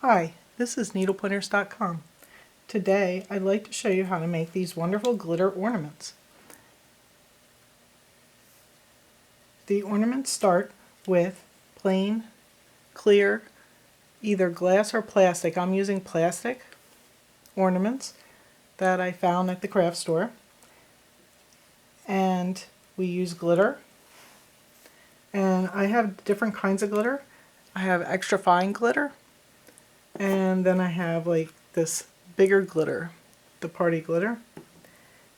Hi, this is needlepointers.com. Today I'd like to show you how to make these wonderful glitter ornaments. The ornaments start with plain, clear, either glass or plastic. I'm using plastic ornaments that I found at the craft store. And we use glitter. And I have different kinds of glitter. I have extra fine glitter. And then I have like this bigger glitter, the party glitter.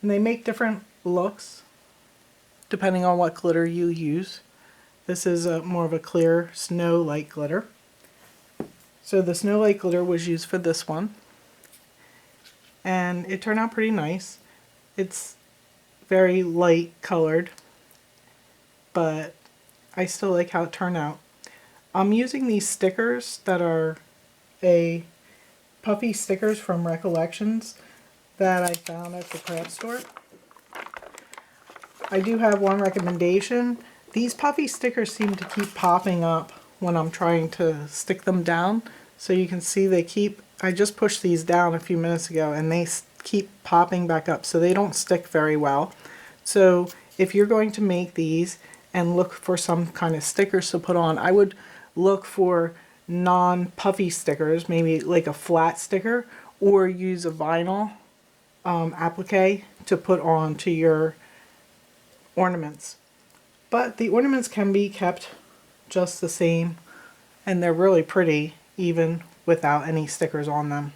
And they make different looks depending on what glitter you use. This is more of a clear snow-like glitter. So the snow-like glitter was used for this one. And it turned out pretty nice. It's very light colored, but I still like how it turned out. I'm using these stickers that are puffy stickers from Recollections that I found at the craft store. I do have one recommendation. These puffy stickers seem to keep popping up when I'm trying to stick them down. So you can see I just pushed these down a few minutes ago and they keep popping back up, so they don't stick very well. So if you're going to make these and look for some kind of stickers to put on, I would look for non-puffy stickers, maybe like a flat sticker, or use a vinyl applique to put on to your ornaments. But the ornaments can be kept just the same, and they're really pretty even without any stickers on them.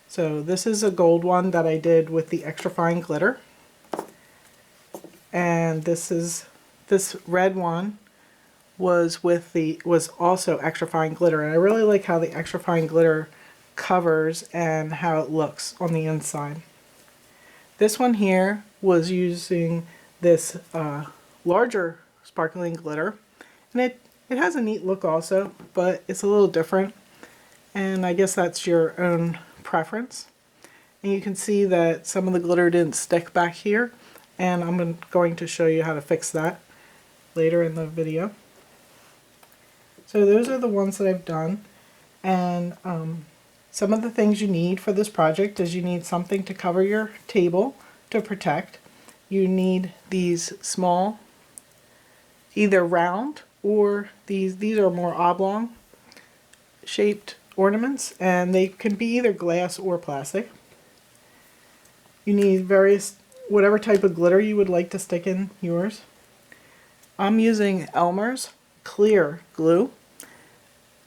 So this is a gold one that I did with the extra fine glitter, and this red one was also extra fine glitter, and I really like how the extra fine glitter covers and how it looks on the inside. This one here was using this larger sparkling glitter, and it has a neat look also, but it's a little different, and I guess that's your own preference. And you can see that some of the glitter didn't stick back here, and I'm going to show you how to fix that later in the video. So those are the ones that I've done, and some of the things you need for this project is you need something to cover your table to protect. You need these small, either round or these are more oblong shaped ornaments, and they can be either glass or plastic. You need whatever type of glitter you would like to stick in yours. I'm using Elmer's clear glue.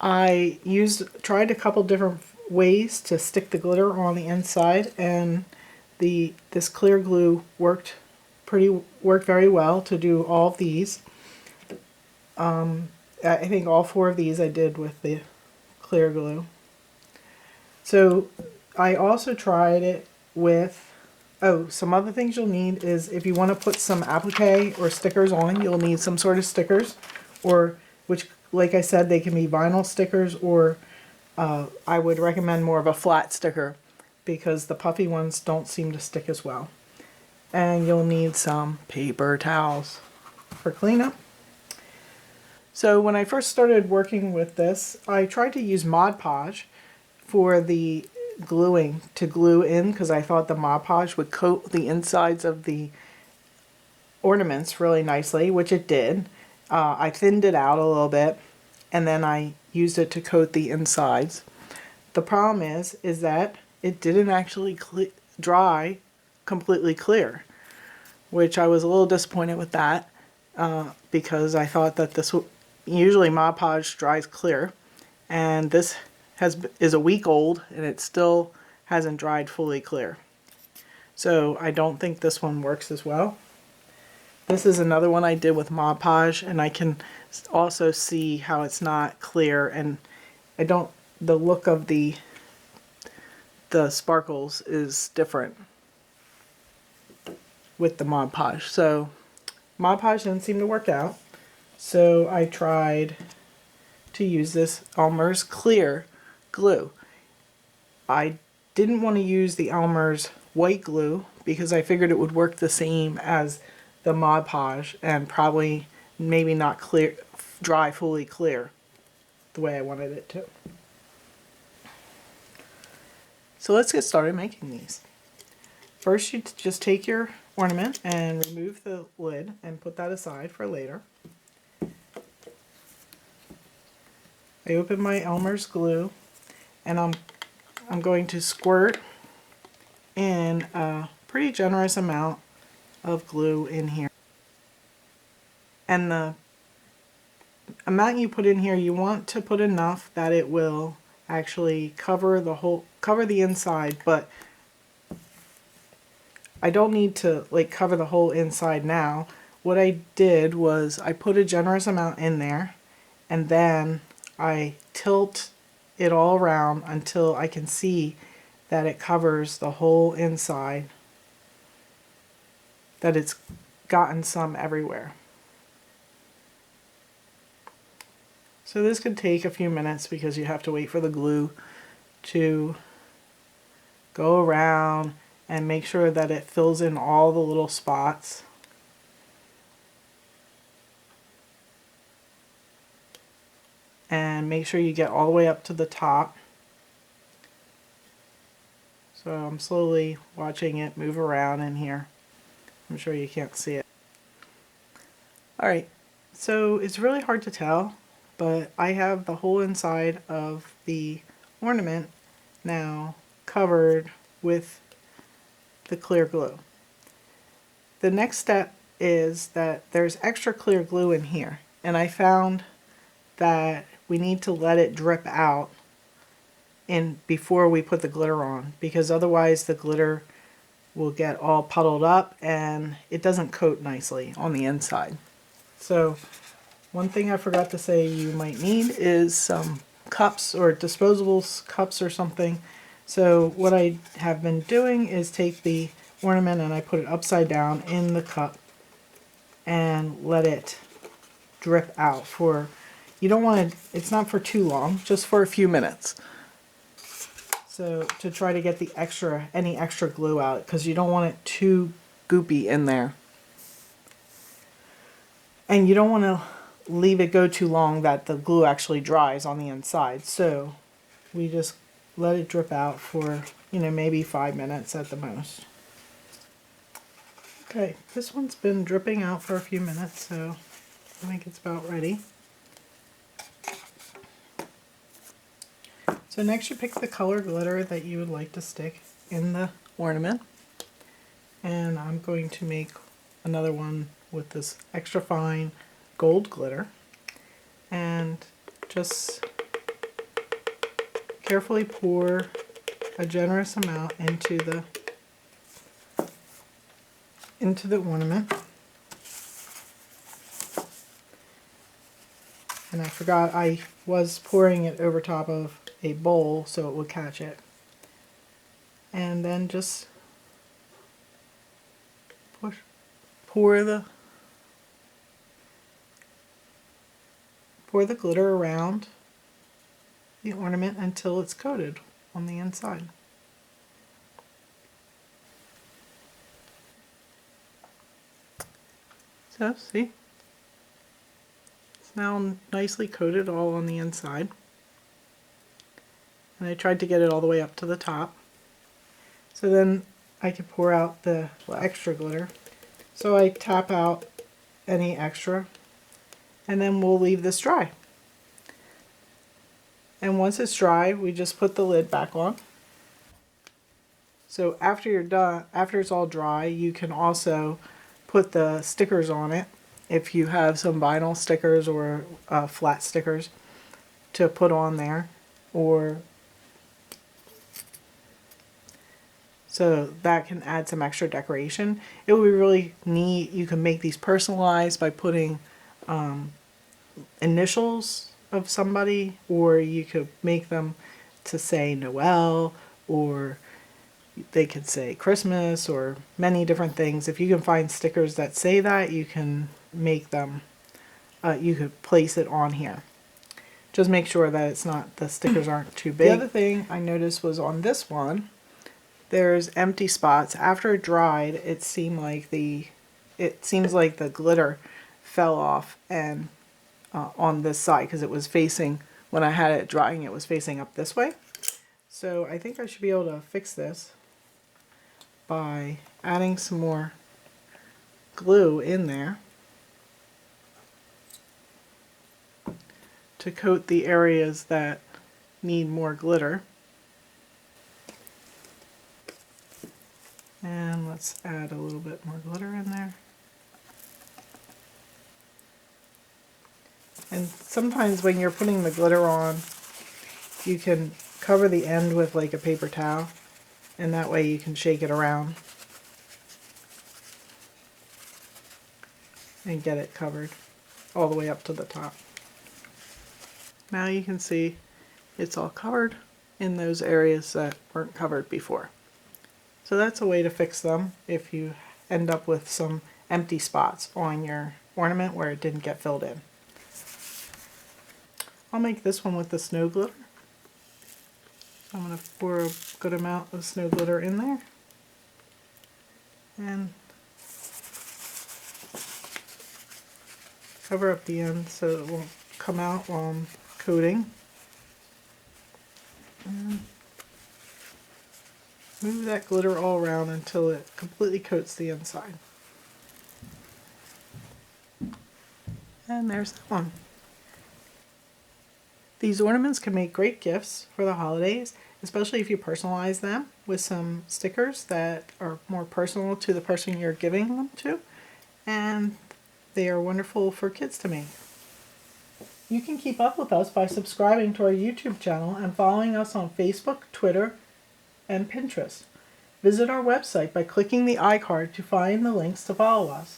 I tried a couple different ways to stick the glitter on the inside, and this clear glue worked very well to do all of these. I think all 4 of these I did with the clear glue. So I also tried it with, some other things you'll need is if you want to put some applique or stickers on, you'll need some sort of stickers, which, like I said, they can be vinyl stickers, or I would recommend more of a flat sticker because the puffy ones don't seem to stick as well. And you'll need some paper towels for cleanup. So when I first started working with this, I tried to use Mod Podge for the gluing to glue in, because I thought the Mod Podge would coat the insides of the ornaments really nicely, which it did. I thinned it out a little bit, and then I used it to coat the insides. The problem is that it didn't actually dry completely clear, which I was a little disappointed with that, because I thought that usually Mod Podge dries clear, and this is a week old and it still hasn't dried fully clear. So I don't think this one works as well. This is another one I did with Mod Podge, and I can also see how it's not clear, and the look of the sparkles is different with the Mod Podge. So Mod Podge didn't seem to work out, so I tried to use this Elmer's clear glue. I didn't want to use the Elmer's white glue because I figured it would work the same as the Mod Podge and probably maybe not dry fully clear the way I wanted it to. So let's get started making these. First, you just take your ornament and remove the lid and put that aside for later. I open my Elmer's glue and I'm going to squirt in a pretty generous amount of glue in here. And the amount you put in here, you want to put enough that it will actually cover the inside, but I don't need to like cover the whole inside now. What I did was I put a generous amount in there and then I tilt it all around until I can see that it covers the whole inside, that it's gotten some everywhere. So this could take a few minutes because you have to wait for the glue to go around and make sure that it fills in all the little spots. And make sure you get all the way up to the top. So I'm slowly watching it move around in here. I'm sure you can't see it. Alright, so it's really hard to tell, but I have the whole inside of the ornament now covered with the clear glue. The next step is that there's extra clear glue in here, and I found that we need to let it drip out before we put the glitter on, because otherwise the glitter will get all puddled up and it doesn't coat nicely on the inside. So one thing I forgot to say you might need is some cups or disposable cups or something. So what I have been doing is take the ornament and I put it upside down in the cup and let it drip out for, you don't want to, it's not for too long, just for a few minutes. So to try to get any extra glue out, because you don't want it too goopy in there. And you don't want to leave it go too long that the glue actually dries on the inside. So we just let it drip out for, maybe 5 minutes at the most. Okay, this one's been dripping out for a few minutes, so I think it's about ready. So next you pick the color glitter that you would like to stick in the ornament. And I'm going to make another one with this extra fine gold glitter. And just carefully pour a generous amount into the ornament. And I forgot I was pouring it over top of a bowl so it would catch it. And then just pour the glitter around the ornament until it's coated on the inside. So, see? It's now nicely coated all on the inside. And I tried to get it all the way up to the top. So then I can pour out the extra glitter. So I tap out any extra, and then we'll leave this dry. And once it's dry, we just put the lid back on. So after you're done, after it's all dry, you can also put the stickers on it if you have some vinyl stickers or flat stickers to put on there, or so that can add some extra decoration. It would be really neat. You can make these personalized by putting initials of somebody, or you could make them to say Noel, or they could say Christmas, or many different things. If you can find stickers that say that, you can make them, you could place it on here. Just make sure that it's not, the stickers aren't too big. The other thing I noticed was on this one, there's empty spots. After it dried, it seems like the glitter fell off and on this side, because it was facing, when I had it drying, it was facing up this way. So I think I should be able to fix this by adding some more glue in there to coat the areas that need more glitter. And let's add a little bit more glitter in there. And sometimes when you're putting the glitter on, you can cover the end with like a paper towel, and that way you can shake it around and get it covered all the way up to the top. Now you can see it's all covered in those areas that weren't covered before. So that's a way to fix them if you end up with some empty spots on your ornament where it didn't get filled in. I'll make this one with the snow glitter. I'm going to pour a good amount of snow glitter in there. And cover up the end so it won't come out while I'm coating. And move that glitter all around until it completely coats the inside. And there's that one. These ornaments can make great gifts for the holidays, especially if you personalize them with some stickers that are more personal to the person you're giving them to. And they are wonderful for kids to make. You can keep up with us by subscribing to our YouTube channel and following us on Facebook, Twitter, and Pinterest. Visit our website by clicking the iCard to find the links to follow us.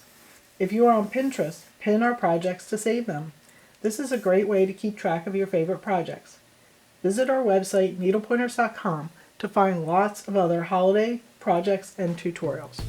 If you are on Pinterest, pin our projects to save them. This is a great way to keep track of your favorite projects. Visit our website, needlepointers.com, to find lots of other holiday projects and tutorials.